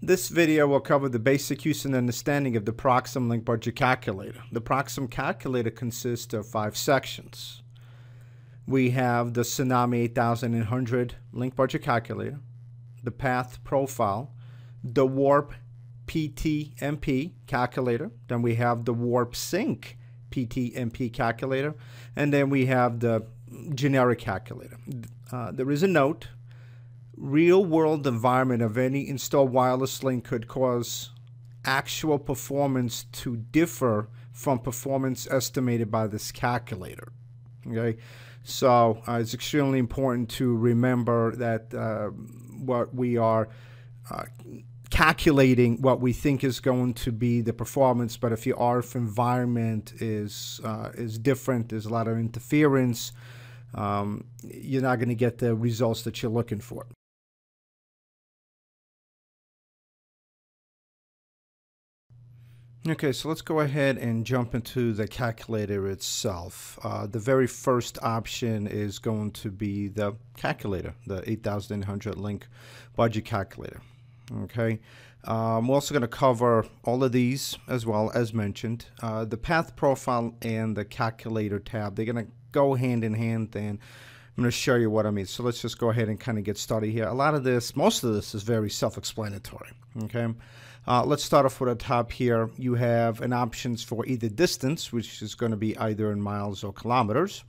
This video will cover the basic use and understanding of the Proxim link budget calculator. The Proxim calculator consists of 5 sections. We have the Tsunami 8800 link budget calculator, the path profile, the warp PTMP calculator, then we have the warp sync PTMP calculator, and then we have the generic calculator. There is a note. Real-world environment of any installed wireless link could cause actual performance to differ from performance estimated by this calculator. Okay, so it's extremely important to remember that what we are calculating, what we think is going to be the performance, but if your RF environment is different, there's a lot of interference, you're not going to get the results that you're looking for. Okay, so let's go ahead and jump into the calculator itself. The very first option is going to be the calculator, the 8800 link budget calculator. Okay, we're also going to cover all of these as well as mentioned. The path profile and the calculator tab, they're going to go hand in hand, and I'm going to show you what I mean. So let's just go ahead and kind of get started here. A lot of this, most of this is very self-explanatory. Okay. Let's start off with the top here. You have an options for either distance, which is going to be either in miles or kilometers.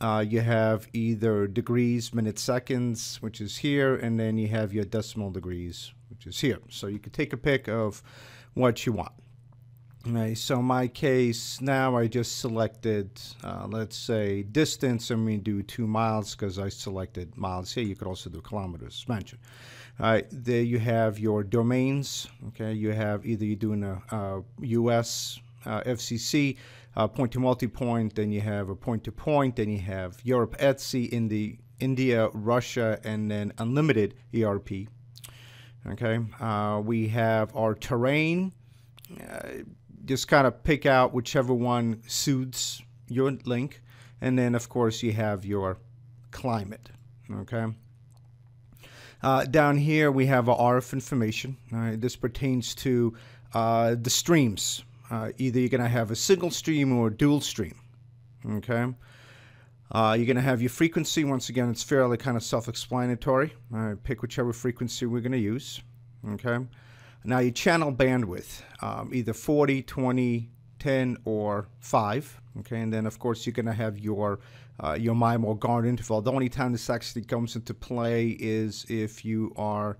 You have either degrees, minutes, seconds, which is here, and then you have your decimal degrees, which is here. So you can take a pick of what you want. Okay, so in my case, now I just selected, let's say, distance. I'm going to do 2 miles because I selected miles here. You could also do kilometers, as mentioned. All right, there you have your domains. Okay, you have either you're doing a US FCC, point-to-multipoint, then you have a point-to-point, then you have Europe ETSI, India, Russia, and then unlimited ERP. Okay, we have our terrain. Just kind of pick out whichever one suits your link, and then of course you have your climate. Okay. Down here we have our RF information. All right, this pertains to the streams. Either you're going to have a single stream or a dual stream. Okay. You're going to have your frequency. Once again, it's fairly kind of self-explanatory. All right, pick whichever frequency we're going to use. Okay. Now your channel bandwidth, either 40, 20, 10, or 5. Okay, and then of course you're going to have your MIMO or guard interval. The only time this actually comes into play is if you are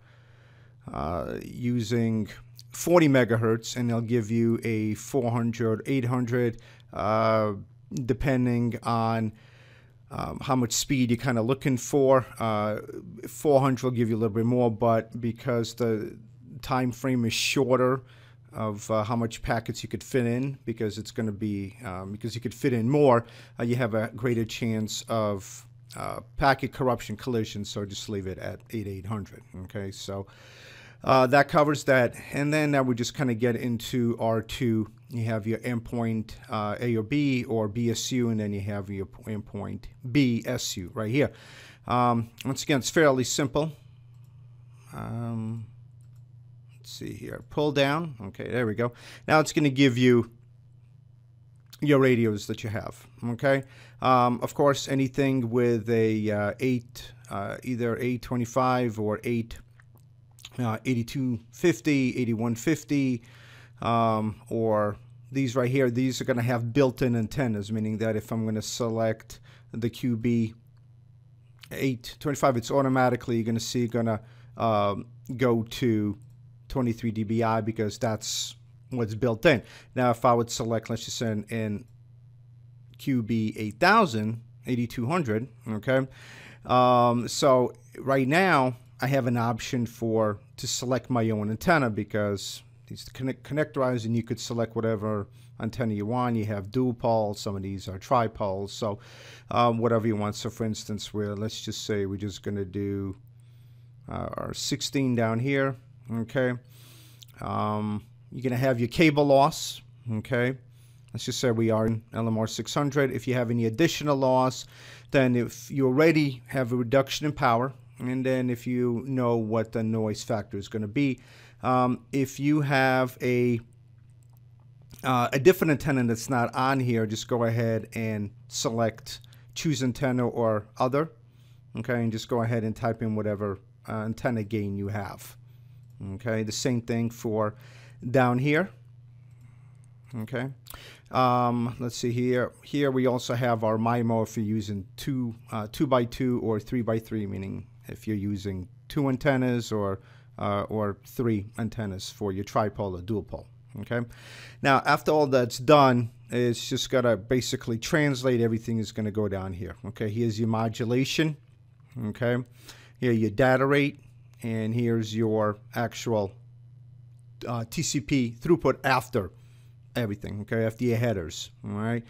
using 40 megahertz, and they'll give you a 400, 800, depending on how much speed you're kind of looking for. 400 will give you a little bit more, but because the time frame is shorter of how much packets you could fit in, because it's going to be because you could fit in more, you have a greater chance of packet corruption collision. So just leave it at 8800. Okay, so that covers that, and then now we just kind of get into R2. You have your endpoint A or B or BSU, and then you have your endpoint BSU right here. Once again, it's fairly simple. See here, pull down. Okay, there we go. Now it's going to give you your radios that you have. Okay, of course, anything with a either 825 or 8250, 8150, or these right here. These are going to have built-in antennas, meaning that if I'm going to select the QB 825, it's automatically going to see go to 23 dBi because that's what's built in. Now, if I would select, let's just say in QB 8000, 8200, okay. So right now I have an option to select my own antenna because these connectorized, and you could select whatever antenna you want. You have dual poles, some of these are tripoles, so whatever you want. So for instance, let's just say we're just going to do our 16 down here. Okay, You're going to have your cable loss, okay? Let's just say we are in LMR 600. If you have any additional loss, then if you already have a reduction in power, and then if you know what the noise factor is going to be, if you have a different antenna that's not on here, just go ahead and select choose antenna or other, okay, and just go ahead and type in whatever antenna gain you have. Okay, the same thing for down here. Okay, let's see here. Here we also have our MIMO if you're using 2x2 or 3x3, meaning if you're using 2 antennas or 3 antennas for your tripole or dual pole. Okay, now after all that's done, it's just gotta basically translate everything is gonna go down here. Okay, here's your modulation. Okay, here your data rate, and here's your actual TCP throughput after everything. Okay, after your headers. All right,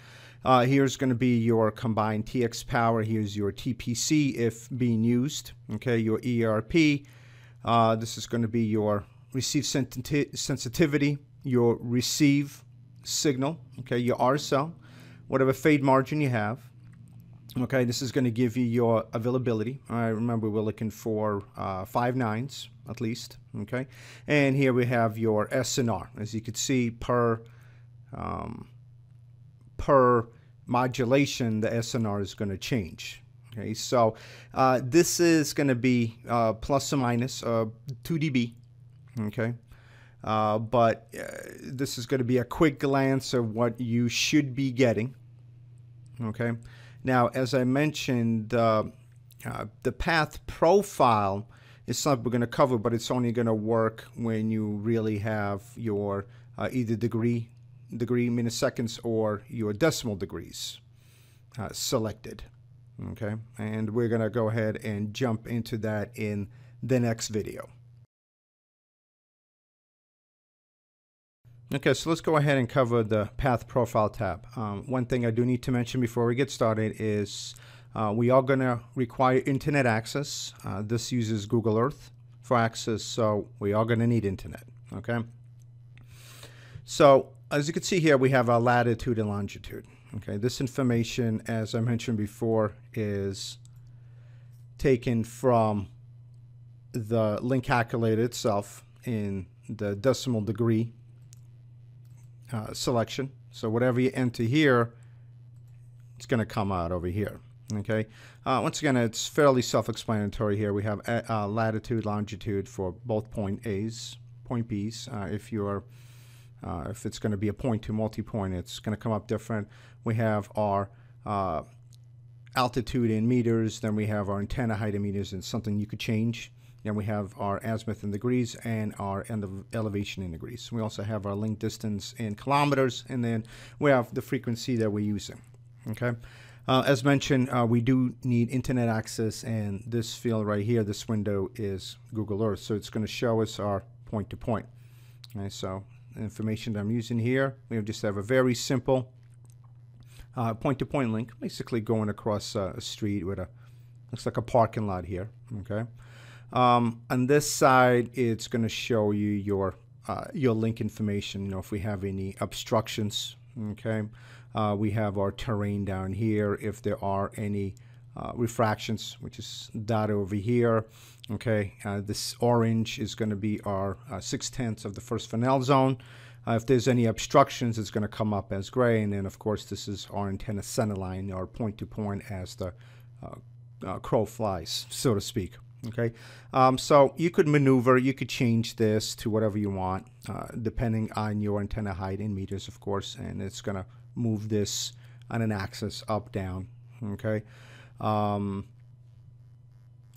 here's going to be your combined TX power. Here's your TPC if being used. Okay, your ERP. This is going to be your receive sensitivity, your receive signal. Okay, your RSL, whatever fade margin you have. Okay, this is going to give you your availability. All right, remember we're looking for 5 nines at least. Okay, and here we have your SNR. As you can see, per modulation, the SNR is going to change. Okay, so this is going to be plus or minus 2 dB. Okay, but this is going to be a quick glance of what you should be getting. Okay. Now, as I mentioned, the path profile is something we're going to cover, but it's only going to work when you really have your either degree milliseconds or your decimal degrees selected. Okay, and we're going to go ahead and jump into that in the next video. Okay, so let's go ahead and cover the Path Profile tab. One thing I do need to mention before we get started is we are going to require internet access. This uses Google Earth for access, so we are going to need internet. Okay. So as you can see here, we have our latitude and longitude. Okay, this information, as I mentioned before, is taken from the link calculator itself in the decimal degree selection. So whatever you enter here, it's going to come out over here. Okay. Once again, it's fairly self-explanatory here. We have latitude, longitude for both point A's, point B's. If it's going to be a point-to-multipoint, it's going to come up different. We have our altitude in meters. Then we have our antenna height in meters, and something you could change. Then we have our azimuth in degrees and our elevation in degrees. We also have our link distance in kilometers, and then we have the frequency that we're using. Okay. As mentioned, we do need internet access, and this field right here, this window, is Google Earth. So it's going to show us our point-to-point. Okay, so the information that I'm using here, we just have a very simple point-to-point link, basically going across a street with looks like a parking lot here. Okay. On this side, it's going to show you your link information. You know, if we have any obstructions. Okay. We have our terrain down here. If there are any refractions, which is data over here. Okay. This orange is going to be our 6/10 of the first Fresnel zone. If there's any obstructions, it's going to come up as gray. And then, of course, this is our antenna center line, or point-to-point as the crow flies, so to speak. Okay, so you could maneuver, you could change this to whatever you want, depending on your antenna height in meters, of course, and it's going to move this on an axis up, down. Okay,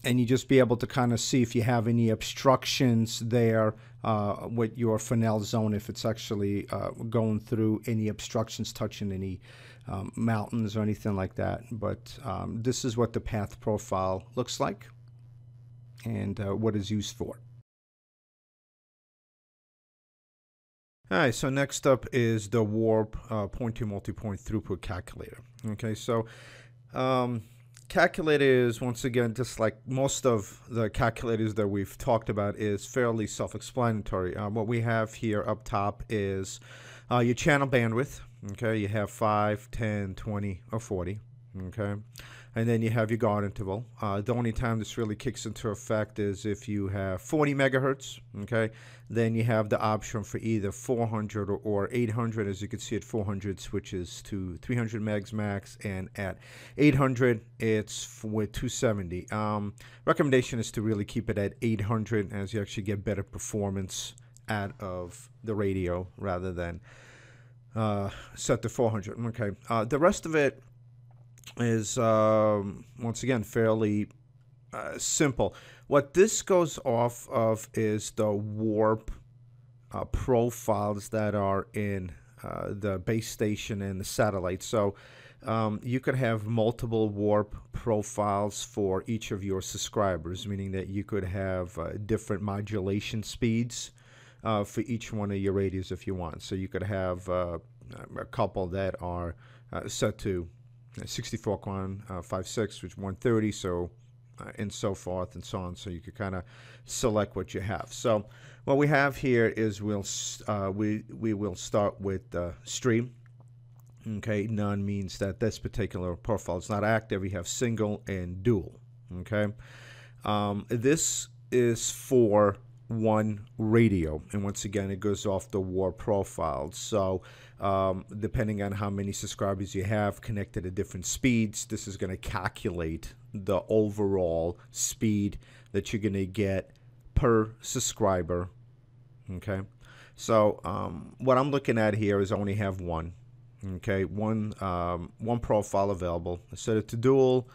and you just be able to kind of see if you have any obstructions there with your Fresnel zone, if it's actually going through any obstructions, touching any mountains or anything like that. But this is what the path profile looks like, and what is used for. All right, so next up is the Warp point-to-multipoint throughput calculator. Okay, so calculator is, once again, just like most of the calculators that we've talked about, is fairly self-explanatory. What we have here up top is your channel bandwidth. Okay, you have 5, 10, 20, or 40. Okay, and then you have your guard interval. The only time this really kicks into effect is if you have 40 megahertz. Okay, then you have the option for either 400 or 800. As you can see, at 400 switches to 300 megs max, and at 800 it's with 270. Recommendation is to really keep it at 800, as you actually get better performance out of the radio rather than set to 400. Okay, the rest of it is once again fairly simple. What this goes off of is the warp profiles that are in the base station and the satellite. So you could have multiple warp profiles for each of your subscribers, meaning that you could have different modulation speeds for each one of your radios if you want. So you could have a couple that are set to 64 QAM 5.6, which is 130, so and so forth and so on. So you could kind of select what you have. So what we have here is we will start with the stream. Okay, none means that this particular profile is not active. We have single and dual. Okay, this is for one radio, and once again it goes off the warp profile. So depending on how many subscribers you have connected at different speeds, this is going to calculate the overall speed that you're going to get per subscriber. Okay, so what I'm looking at here is I only have one. Okay, one profile available. I set it to dual.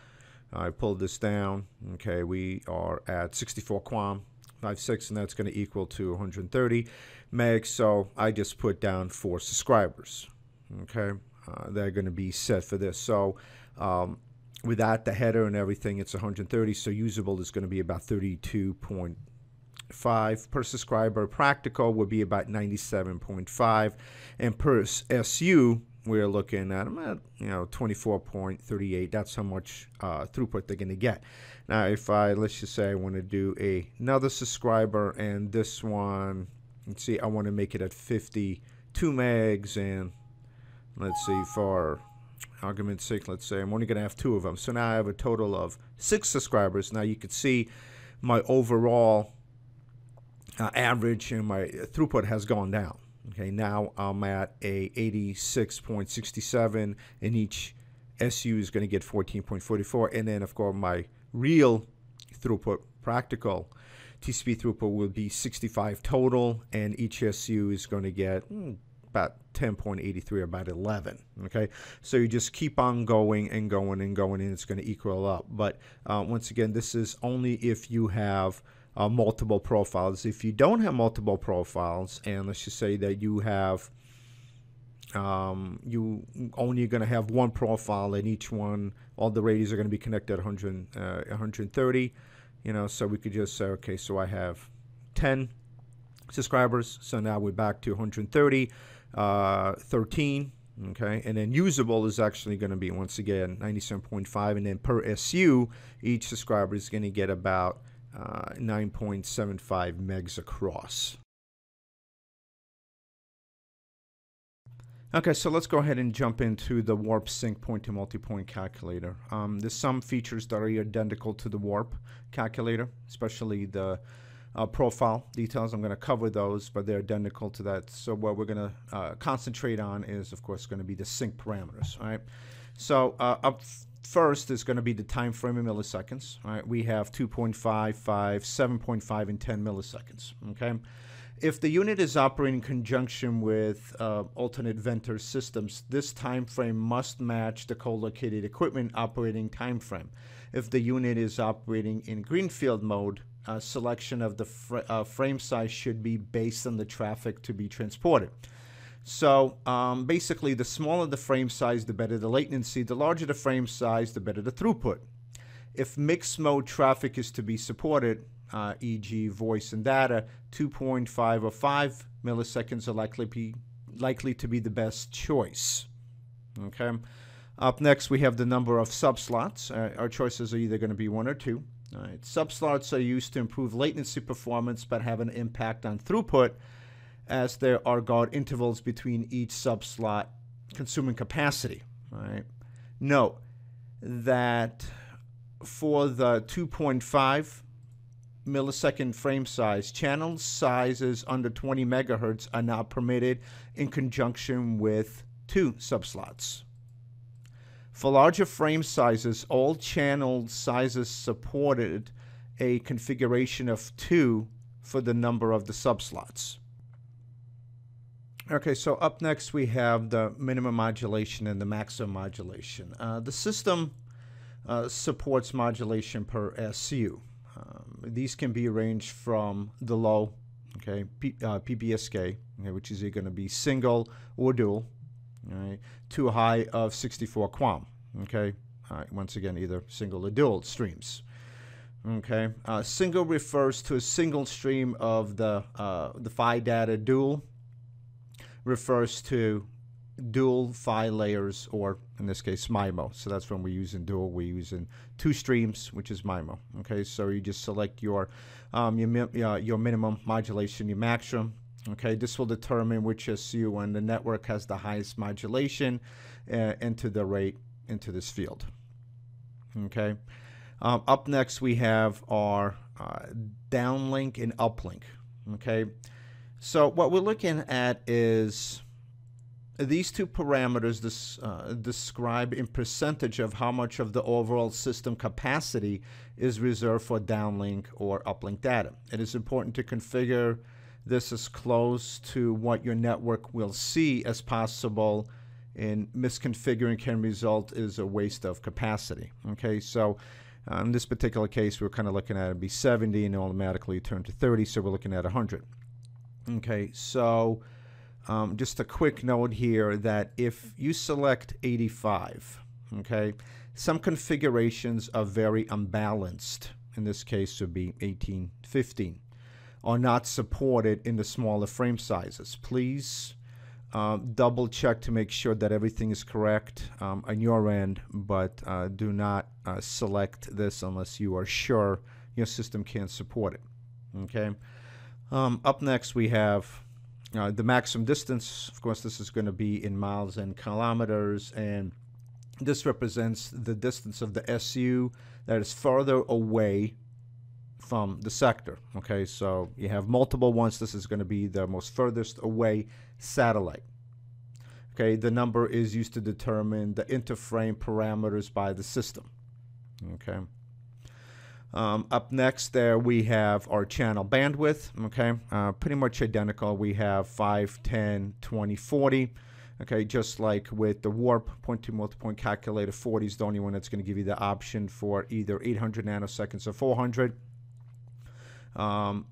I pulled this down. Okay, we are at 64 QAM 5.6, and that's going to equal to 130 megs. So I just put down 4 subscribers. Okay, they're going to be set for this. So without the header and everything, it's 130. So usable is going to be about 32.5 per subscriber. Practical would be about 97.5, and per SU we're looking at about 24.38. That's how much throughput they're going to get. Now, if let's just say I want to do another subscriber, and this one, let's see, I want to make it at 52 megs, and let's see, for argument's sake, let's say I'm only going to have 2 of them. So now I have a total of 6 subscribers. Now you can see my overall average and my throughput has gone down. Okay, now I'm at a 86.67, and each SU is going to get 14.44, and then of course my real throughput, practical TCP throughput, will be 65 total, and each SU is going to get about 10.83, about 11. Okay, so you just keep on going and going and going, and it's going to equal up. But once again, this is only if you have multiple profiles. If you don't have multiple profiles, and let's just say that you have you only going to have one profile, and each one, all the radios are going to be connected at 130, so we could just say, okay, so I have 10 subscribers, so now we're back to 130, 13, okay, and then usable is actually going to be, once again, 97.5, and then per SU, each subscriber is going to get about 9.75 megs across. Okay, so let's go ahead and jump into the warp sync point-to-multipoint calculator. There's some features that are identical to the warp calculator, especially the profile details. I'm going to cover those, but they're identical to that. So what we're going to concentrate on is, of course, going to be the sync parameters. All right. So up first is going to be the time frame in milliseconds. All right. We have 2.5, 5, 7.5, and 10 milliseconds. Okay. If the unit is operating in conjunction with alternate vendor systems, this time frame must match the co-located equipment operating time frame. If the unit is operating in greenfield mode, selection of the frame size should be based on the traffic to be transported. So basically, the smaller the frame size, the better the latency. The larger the frame size, the better the throughput. If mixed mode traffic is to be supported, e.g. voice and data, 2.5 or 5 milliseconds are likely to be the best choice. Okay. Up next, we have the number of subslots. Our choices are either going to be 1 or 2. All right. Subslots are used to improve latency performance but have an impact on throughput, as there are guard intervals between each subslot consuming capacity. All right. Note that for the 2.5 millisecond frame size, channel sizes under 20 megahertz are now permitted in conjunction with 2 subslots. For larger frame sizes, all channel sizes supported a configuration of 2 for the number of the subslots. Okay, so up next we have the minimum modulation and the maximum modulation. The system supports modulation per SU. These can be arranged from the low, okay, PBSK, okay, which is going to be single or dual, all right, to a high of 64 QAM. Okay, all right, once again, either single or dual streams. Okay, single refers to a single stream of the PHY data. Dual refers to dual PHY layers, or in this case MIMO. So that's when we're using dual. We're using 2 streams, which is MIMO. Okay, so you just select your minimum modulation, your maximum. Okay, this will determine which SU on the network has the highest modulation into the rate into this field. Okay, up next we have our downlink and uplink. Okay, so what we're looking at is these 2 parameters describe in percentage of how much of the overall system capacity is reserved for downlink or uplink data. It is important to configure this as close to what your network will see as possible, and misconfiguring can result is a waste of capacity. Okay, so in this particular case, we're kind of looking at it be 70 and automatically turn to 30, so we're looking at 100. Okay, so just a quick note here that if you select 85, okay, some configurations are very unbalanced. In this case, would be 18, 15, are not supported in the smaller frame sizes. Please double check to make sure that everything is correct on your end, but do not select this unless you are sure your system can support it. Okay. Up next, we have the maximum distance. Of course, this is going to be in miles and kilometers, and this represents the distance of the SU that is further away from the sector. Okay, so you have multiple ones. This is going to be the most furthest away satellite. Okay, the number is used to determine the interframe parameters by the system. Okay. Up next there we have our channel bandwidth. Okay, pretty much identical. We have 5, 10, 20, 40. Okay, just like with the warp point-to-multipoint calculator, 40 is the only one that's going to give you the option for either 800 nanoseconds or 400.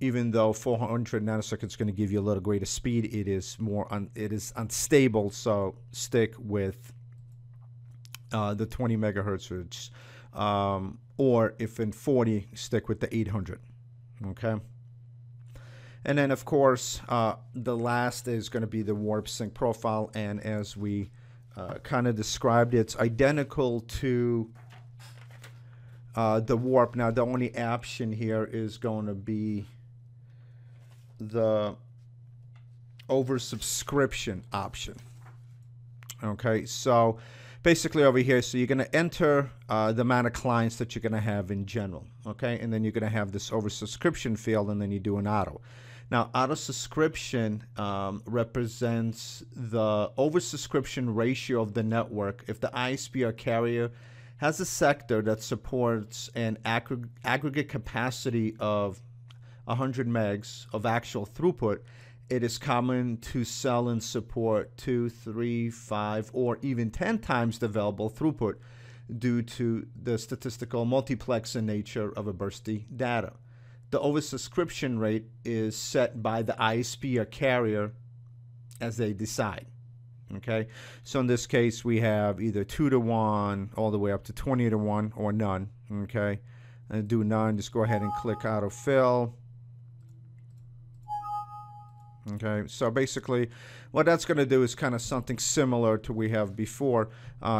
Even though 400 nanoseconds is going to give you a little greater speed, it is unstable. So stick with the 20 megahertz. Or if in 40, stick with the 800. Okay. And then, of course, the last is going to be the warp sync profile. And as we kind of described, it's identical to the warp. Now, the only option here is going to be the oversubscription option. Okay, so basically over here, so you're going to enter the amount of clients that you're going to have in general, okay? And then you're going to have this oversubscription field, and then you do an auto. Now, auto subscription represents the oversubscription ratio of the network if the ISP or carrier has a sector that supports an aggregate capacity of 100 megs of actual throughput. It is common to sell and support 2, 3, 5, or even 10 times the available throughput due to the statistical multiplexing nature of a bursty data. The oversubscription rate is set by the ISP or carrier as they decide. Okay, so in this case, we have either 2-to-1 all the way up to 20-to-1 or none. Okay, and do none, just go ahead and click autofill. Okay, so basically what that's going to do is kind of something similar to we have before.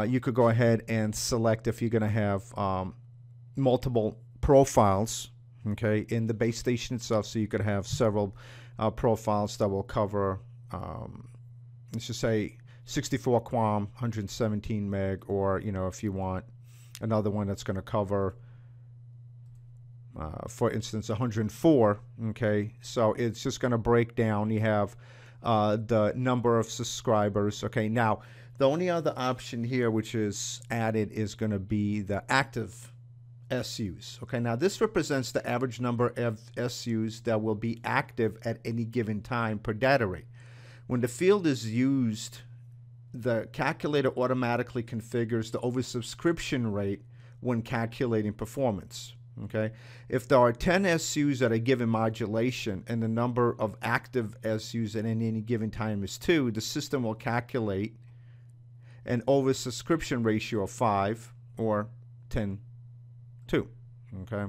You could go ahead and select if you're going to have multiple profiles, okay, in the base station itself. So you could have several profiles that will cover, let's just say 64 QAM, 117 meg, or, you know, if you want another one that's going to cover, for instance, 104, okay, so it's just going to break down. You have the number of subscribers, okay. Now, the only other option here which is added is going to be the active SUs, okay. Now, this represents the average number of SUs that will be active at any given time per data rate. When the field is used, the calculator automatically configures the oversubscription rate when calculating performance. Okay, if there are 10 SUs at a given modulation and the number of active SUs at any given time is 2, the system will calculate an oversubscription ratio of 5 or 10-2. Okay,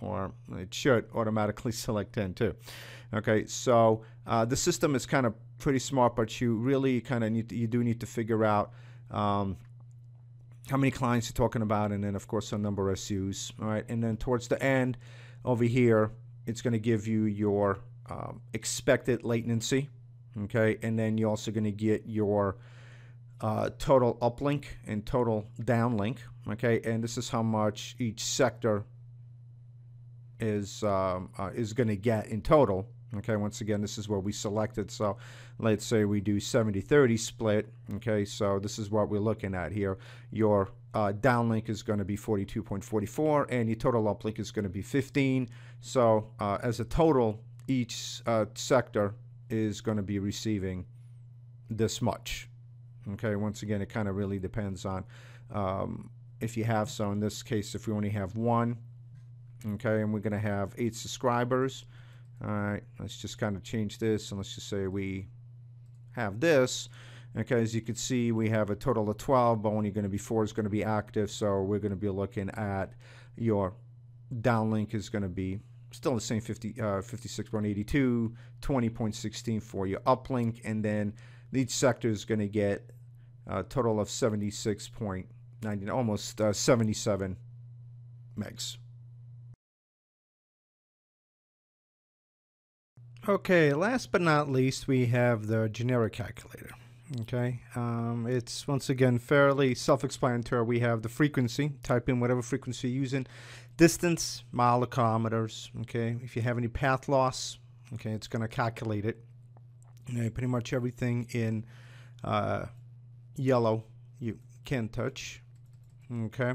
or it should automatically select 10-2. Okay, so the system is kind of pretty smart, but you really kind of you do need to figure out how many clients you're talking about, and then of course a number of SUs. All right, and then towards the end over here, it's going to give you your expected latency. Okay, and then you're also going to get your total uplink and total downlink. Okay, and this is how much each sector is going to get in total. Okay, once again, this is what we selected. So let's say we do 70-30 split. Okay, so this is what we're looking at here. Your downlink is going to be 42.44, and your total uplink is going to be 15. So as a total, each sector is going to be receiving this much. Okay, once again, it kind of really depends on if you have. So in this case, if we only have one, okay, and we're going to have 8 subscribers. All right, let's just kind of change this, and let's just say we have this. Okay, as you can see, we have a total of 12, but only going to be 4 is going to be active. So we're going to be looking at your downlink is going to be still the same 56.82, 20.16 for your uplink, and then each sector is going to get a total of 76.90, almost 77 megs. Okay, last but not least, we have the generic calculator. Okay, it's once again fairly self-explanatory. We have the frequency, type in whatever frequency you're using, distance, mile or kilometers. Okay, if you have any path loss, okay, it's going to calculate it. Okay, pretty much everything in yellow you can touch. Okay,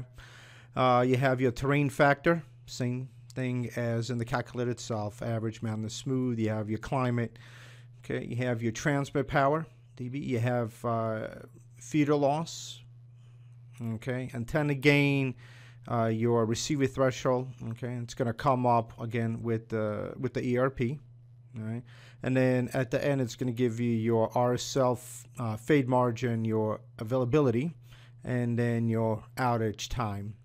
you have your terrain factor, same thing as in the calculator itself, average, mountainous, smooth. You have your climate. Okay, you have your transmit power, dB. You have feeder loss. Okay, antenna gain, your receiver threshold. Okay, it's going to come up again with the ERP. All right, and then at the end, it's going to give you your RSL fade margin, your availability, and then your outage time.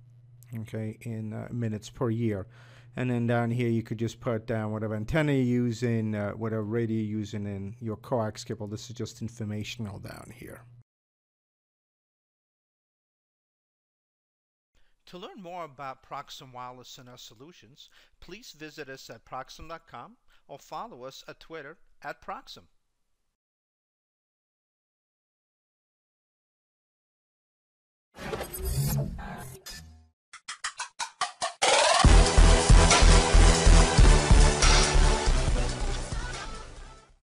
Okay, in minutes per year. And then down here, you could just put down whatever antenna you're using, whatever radio you're using, and your coax cable. This is just informational down here. To learn more about Proxim Wireless and our solutions, please visit us at proxim.com or follow us at Twitter at Proxim.